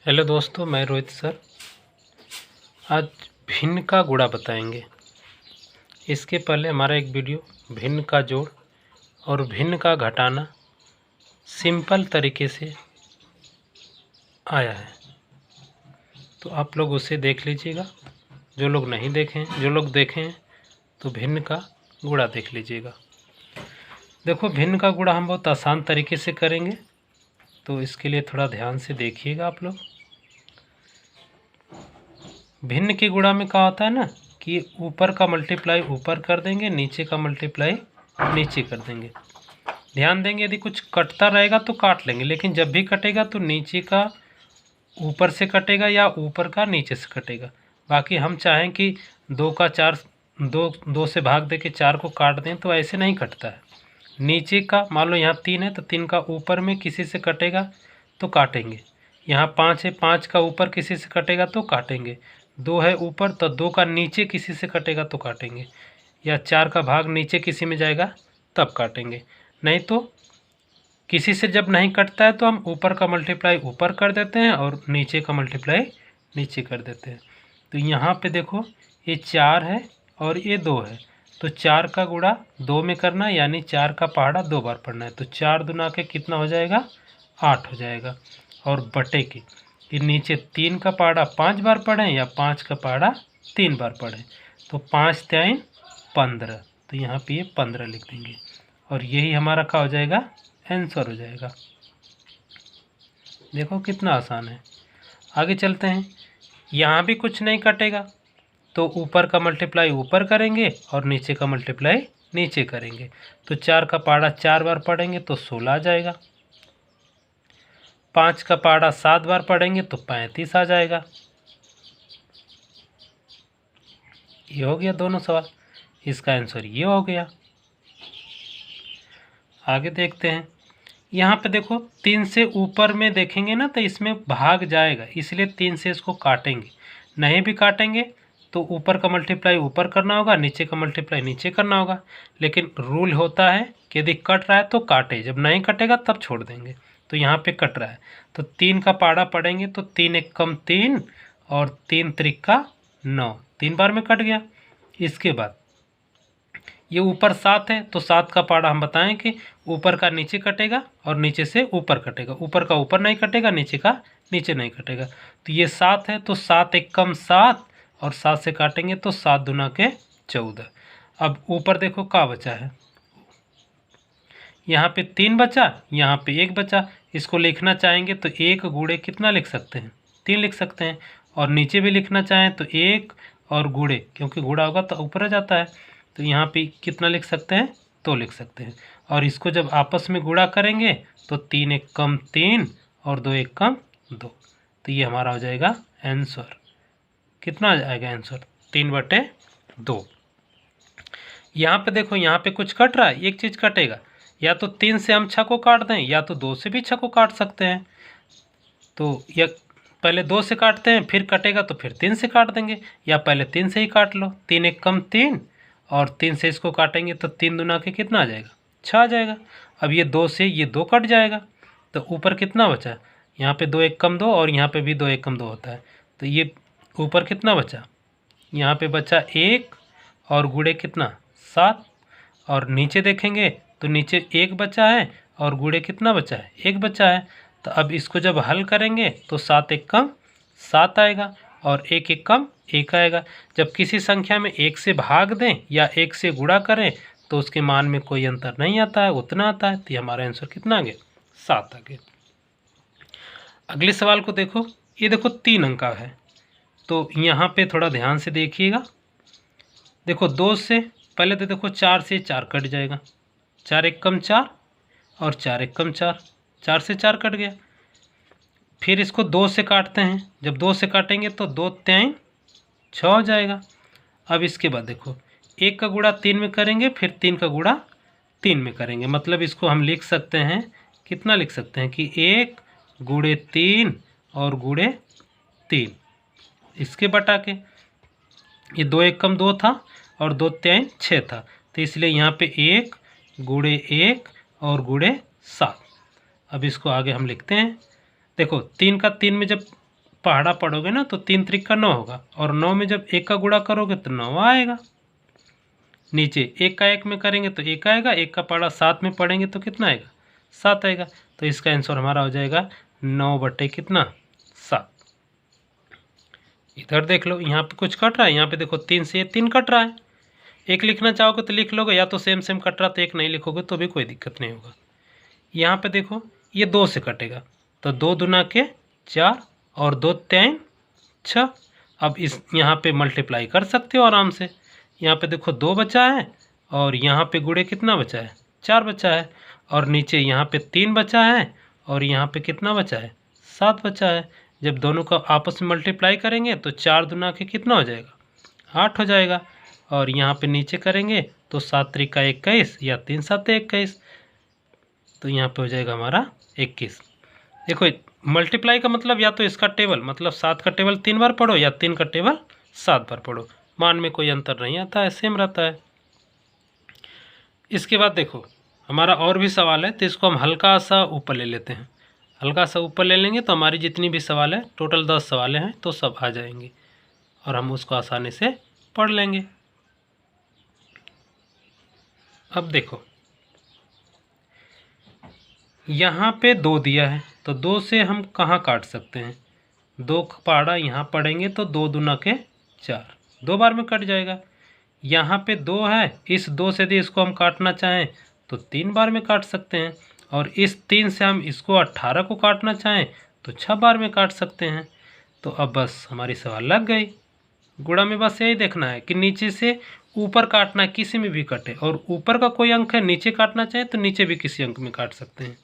Hello दोस्तों, मैं Rohit sir आज भिन्न का गुणा बताएंगे। इसके पहले हमारा एक वीडियो भिन्न का जोड़ और भिन्न का घटाना सिंपल तरीके से आया है, तो आप लोग उसे देख लीजिएगा। जो लोग नहीं देखें, जो लोग देखें हैं तो भिन्न का गुणा देख लीजिएगा। देखो, भिन्न का गुणा हम बहुत आसान तरीके से करेंगे, तो इसके लिए थोड़ा ध्यान से देखिएगा आप लोग। भिन्न के गुणा में क्या होता है ना कि ऊपर का मल्टीप्लाई ऊपर कर देंगे, नीचे का मल्टीप्लाई नीचे कर देंगे। ध्यान देंगे, यदि कुछ कटता रहेगा तो काट लेंगे, लेकिन जब भी कटेगा तो नीचे का ऊपर से कटेगा या ऊपर का नीचे से कटेगा। बाकी हम चाहें कि दो से भाग दे के 4 को काट दें तो ऐसे नहीं कटता है। नीचे का मान लो यहाँ 3 है तो 3 का ऊपर में किसी से कटेगा तो काटेंगे। यहाँ 5 है, 5 का ऊपर किसी से कटेगा तो काटेंगे। 2 है ऊपर तो 2 का नीचे किसी से कटेगा तो काटेंगे, या 4 का भाग नीचे किसी में जाएगा तब काटेंगे। नहीं तो किसी से जब नहीं कटता है तो हम ऊपर का मल्टीप्लाई ऊपर कर देते हैं और नीचे का मल्टीप्लाई नीचे कर देते हैं। तो यहाँ पे देखो, ये 4 है और ये 2 है, तो 4 का गुणा 2 में करना, यानी 4 का पहाड़ा 2 बार पढ़ना है। तो 4 दूना के कितना हो जाएगा, 8 हो जाएगा। और बटे के कि नीचे 3 का पहाड़ा 5 बार पढ़ें या 5 का पहाड़ा 3 बार पढ़ें, तो 5 3 15, तो यहाँ पे ये 15 लिख देंगे और यही हमारा क्या हो जाएगा, आंसर हो जाएगा। देखो कितना आसान है। आगे चलते हैं। यहाँ भी कुछ नहीं कटेगा तो ऊपर का मल्टीप्लाई ऊपर करेंगे और नीचे का मल्टीप्लाई नीचे करेंगे। तो 4 का पहाड़ा 4 बार पढ़ेंगे तो 16 आ जाएगा। 5 का पहाड़ा 7 बार पढ़ेंगे तो 35 आ जाएगा। ये हो गया दोनों सवाल, इसका आंसर ये हो गया। आगे देखते हैं। यहाँ पे देखो 3 से ऊपर में देखेंगे ना तो इसमें भाग जाएगा, इसलिए 3 से इसको काटेंगे। नहीं भी काटेंगे तो ऊपर का मल्टीप्लाई ऊपर करना होगा, नीचे का मल्टीप्लाई नीचे करना होगा। लेकिन रूल होता है कि यदि कट रहा है तो काटे, जब नहीं कटेगा तब छोड़ देंगे। तो यहाँ पे कट रहा है तो 3 का पहाड़ा पढ़ेंगे तो 3 एक कम 3 और 3 त्रिका 9, 3 बार में कट गया। इसके बाद ये ऊपर 7 है तो 7 का पहाड़ा हम बताएं कि ऊपर का नीचे कटेगा और नीचे से ऊपर कटेगा। ऊपर का ऊपर नहीं कटेगा, नीचे का नीचे नहीं कटेगा। तो ये 7 है तो 7 एक कम 7 और 7 से काटेंगे तो 7 दूना के 14। अब ऊपर देखो क्या बचा है, यहाँ पे 3 बचा, यहाँ पे 1 बचा। इसको लिखना चाहेंगे तो 1 गुणे कितना लिख सकते हैं, 3 लिख सकते हैं। और नीचे भी लिखना चाहें तो 1 और गुणे, क्योंकि गुणा होगा तो ऊपर आ जाता है, तो यहाँ पे कितना लिख सकते हैं, 2 लिख सकते हैं। और इसको जब आपस में गुणा करेंगे तो 3 एक कम 3 और 2 एक कम 2, तो ये हमारा हो जाएगा आंसर। कितना आ जाएगा आंसर, 3/2। यहाँ पे देखो, यहाँ पे कुछ कट रहा है, एक चीज़ कटेगा, या तो 3 से हम 6 को काट दें या तो 2 से भी 6 को काट सकते हैं। तो या पहले 2 से काटते हैं, फिर कटेगा तो फिर 3 से काट देंगे, या पहले 3 से ही काट लो। 3 एक कम 3 और 3 से इसको काटेंगे तो 3 दूना के कितना आ जाएगा, 6 आ जाएगा। अब ये 2 से ये 2 कट जाएगा तो ऊपर कितना बचा, यहाँ पे 2 एक कम 2 और यहाँ पे भी 2 एक कम 2 होता है, तो ये ऊपर कितना बचा, यहाँ पे बचा 1 और गुणे कितना 7। और नीचे देखेंगे तो नीचे 1 बचा है और गुणे कितना बचा है, 1 बचा है। तो अब इसको जब हल करेंगे तो 7 एक कम 7 आएगा और 1 एक कम 1 आएगा। जब किसी संख्या में 1 से भाग दें या 1 से गुणा करें तो उसके मान में कोई अंतर नहीं आता है, उतना आता है। तो ये हमारा आंसर कितना आ गया, 7 आ गया। अगले सवाल को देखो, ये देखो 3 अंक का है, तो यहाँ पे थोड़ा ध्यान से देखिएगा। देखो 2 से पहले तो देखो 4 से 4 कट जाएगा, 4 एक कम 4 और 4 एक कम 4, 4 से 4 कट गया। फिर इसको 2 से काटते हैं, जब 2 से काटेंगे तो 2 3 6 हो जाएगा। अब इसके बाद देखो 1 का गुणा 3 में करेंगे, फिर 3 का गुणा 3 में करेंगे, मतलब इसको हम लिख सकते हैं, कितना लिख सकते हैं कि 1 गुणे 3 और गुणे 3, इसके बटा के। ये 2 एक कम 2 था और 2 3 6 था, तो इसलिए यहाँ पे 1 गुणे 1 और गुणे 7। अब इसको आगे हम लिखते हैं। देखो 3 का 3 में जब पहाड़ा पढ़ोगे ना तो 3 त्रिक 9 होगा, और 9 में जब 1 का गुणा करोगे तो 9 आएगा। नीचे 1 का 1 में करेंगे तो 1 आएगा, 1 का पहाड़ा 7 में पढ़ेंगे तो कितना आएगा, 7 आएगा। तो इसका आंसर हमारा हो जाएगा 9 बटे कितना, 7। इधर देख लो, यहाँ पे कुछ कट रहा है, यहाँ पे देखो 3 से 3 कट रहा है। 1 लिखना चाहोगे तो लिख लोगे, या तो सेम सेम कट रहा तो 1 नहीं लिखोगे तो भी कोई दिक्कत नहीं होगा। यहाँ पे देखो ये 2 से कटेगा, तो 2 दूना के 4 और 2 3 6। अब इस यहाँ पे मल्टीप्लाई कर सकते हो आराम से। यहाँ पे देखो 2 बचा है, और यहाँ पे गुणे कितना बचा है, 4 बचा है, और नीचे यहाँ पे 3 बचा है, और यहाँ पे कितना बचा है, 7 बचा है। जब दोनों का आपस में मल्टीप्लाई करेंगे तो 4 दूना के कितना हो जाएगा, 8 हो जाएगा। और यहाँ पे नीचे करेंगे तो 7 त्रिका 21 या 3 7 21, तो यहाँ पे हो जाएगा हमारा 21। देखो मल्टीप्लाई का मतलब या तो इसका टेबल, मतलब 7 का टेबल 3 बार पढ़ो, या 3 का टेबल 7 बार पढ़ो, मान में कोई अंतर नहीं आता है, सेम रहता है। इसके बाद देखो हमारा और भी सवाल है, तो इसको हम हल्का सा ऊपर ले लेते हैं। हल्का सा ऊपर ले लेंगे तो हमारी जितनी भी सवाल है, टोटल 10 सवाल हैं, तो सब आ जाएंगी और हम उसको आसानी से पढ़ लेंगे। अब देखो यहाँ पे 2 दिया है, तो 2 से हम कहाँ काट सकते हैं, 2 का पहाड़ा यहाँ पढ़ेंगे तो 2 दूना के 4, 2 बार में कट जाएगा। यहाँ पे 2 है, इस 2 से यदि इसको हम काटना चाहें तो 3 बार में काट सकते हैं, और इस 3 से हम इसको 18 को काटना चाहें तो 6 बार में काट सकते हैं। तो अब बस हमारी सवाल लग गई। गुणा में बस यही देखना है कि नीचे से ऊपर काटना है, किसी में भी कटे, और ऊपर का कोई अंक है नीचे काटना चाहे तो नीचे भी किसी अंक में काट सकते हैं।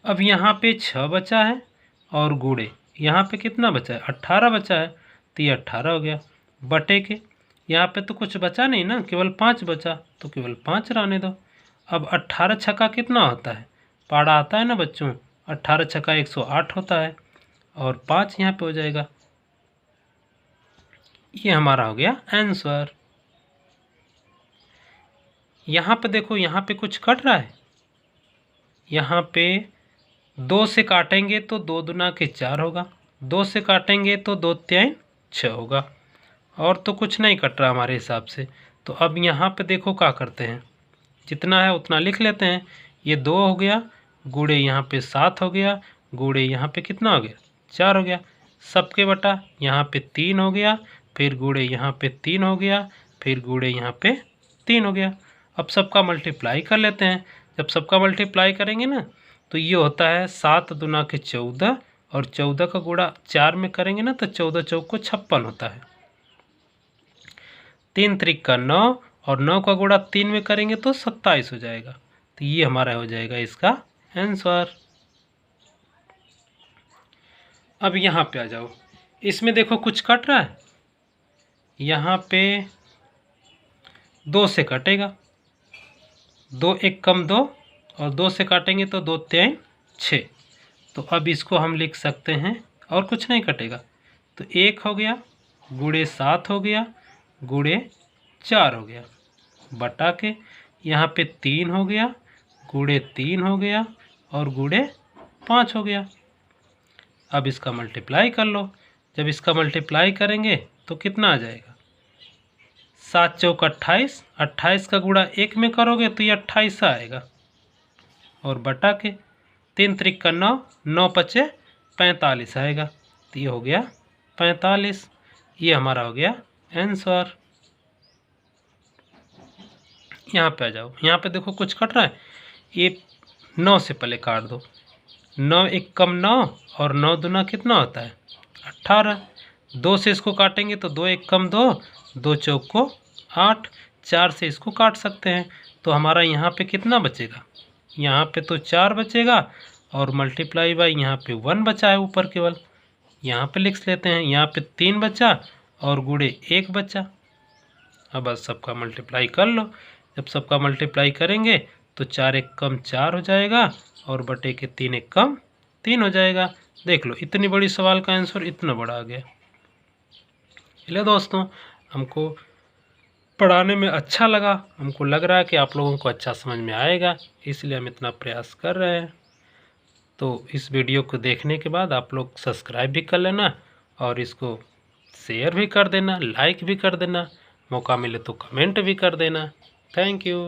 अब यहाँ पे 6 बचा है, और गुणे यहाँ पे कितना बचा है, 18 बचा है, तो ये 18 हो गया। बटे के यहाँ पे तो कुछ बचा नहीं ना, केवल 5 बचा, तो केवल 5 रहने दो। अब 18 छक्का कितना होता है, पहाड़ा आता है ना बच्चों, 18 छक्का 108 होता है, और 5 यहाँ पे हो जाएगा। ये हमारा हो गया आंसर। यहाँ पे देखो, यहाँ पे कुछ कट रहा है, यहाँ पे 2 से काटेंगे तो 2 दूना के 4 होगा, 2 से काटेंगे तो 2 3 6 होगा, और तो कुछ नहीं कट रहा हमारे हिसाब से। तो अब यहाँ पे देखो क्या करते हैं, जितना है उतना लिख लेते हैं। ये 2 हो गया, गुणे यहाँ पे 7 हो गया, गुणे यहाँ पे कितना हो गया, 4 हो गया, सबके बटा यहाँ पे 3 हो गया, फिर गुणे यहाँ पे 3 हो गया, फिर गुणे यहाँ पे 3 हो गया। अब सबका मल्टीप्लाई कर लेते हैं। जब सबका मल्टीप्लाई करेंगे ना तो ये होता है 7 दूना के 14, और 14 का गुणा 4 में करेंगे ना तो 14 चौक को 56 होता है। 3 त्रिक का 9, और 9 का गुणा 3 में करेंगे तो 27 हो जाएगा। तो ये हमारा हो जाएगा इसका आंसर। अब यहाँ पे आ जाओ, इसमें देखो कुछ कट रहा है, यहाँ पे 2 से कटेगा, 2 1 कम 2, और 2 से काटेंगे तो 2 3 6। तो अब इसको हम लिख सकते हैं, और कुछ नहीं कटेगा, तो 1 हो गया, गुणे 7 हो गया, गुणे 4 हो गया, बटा के यहाँ पे 3 हो गया, गुणे 3 हो गया, और गुणे 5 हो गया। अब इसका मल्टीप्लाई कर लो। जब इसका मल्टीप्लाई करेंगे तो कितना आ जाएगा, 7 चौक 28, 28 का गुणा 1 में करोगे तो ये 28 आएगा, और बटा के 3 त्रिक का 9, 9 पचे 45 आएगा, तो ये हो गया 45। ये हमारा हो गया आंसर। यहाँ पे आ जाओ, यहाँ पे देखो कुछ कट रहा है, ये 9 से पहले काट दो, 9 1 कम 9, और 9 दूना कितना होता है, 18। 2 से इसको काटेंगे तो 2 1 कम 2, 2 चौक को 8, 4 से इसको काट सकते हैं। तो हमारा यहाँ पे कितना बचेगा, यहाँ पे तो 4 बचेगा, और मल्टीप्लाई बाई यहाँ पे 1 बचा है ऊपर केवल, यहाँ पे लिख लेते हैं। यहाँ पे 3 बचा, और गुणे 1 बचा। अब बस सबका मल्टीप्लाई कर लो। जब सबका मल्टीप्लाई करेंगे तो 4 1 कम 4 हो जाएगा, और बटे के 3 1 कम 3 हो जाएगा। देख लो, इतनी बड़ी सवाल का आंसर इतना बड़ा आ गया। चलिए दोस्तों, हमको पढ़ाने में अच्छा लगा, हमको लग रहा है कि आप लोगों को अच्छा समझ में आएगा, इसलिए हम इतना प्रयास कर रहे हैं। तो इस वीडियो को देखने के बाद आप लोग सब्सक्राइब भी कर लेना और इसको शेयर भी कर देना, लाइक भी कर देना, मौका मिले तो कमेंट भी कर देना। Thank you.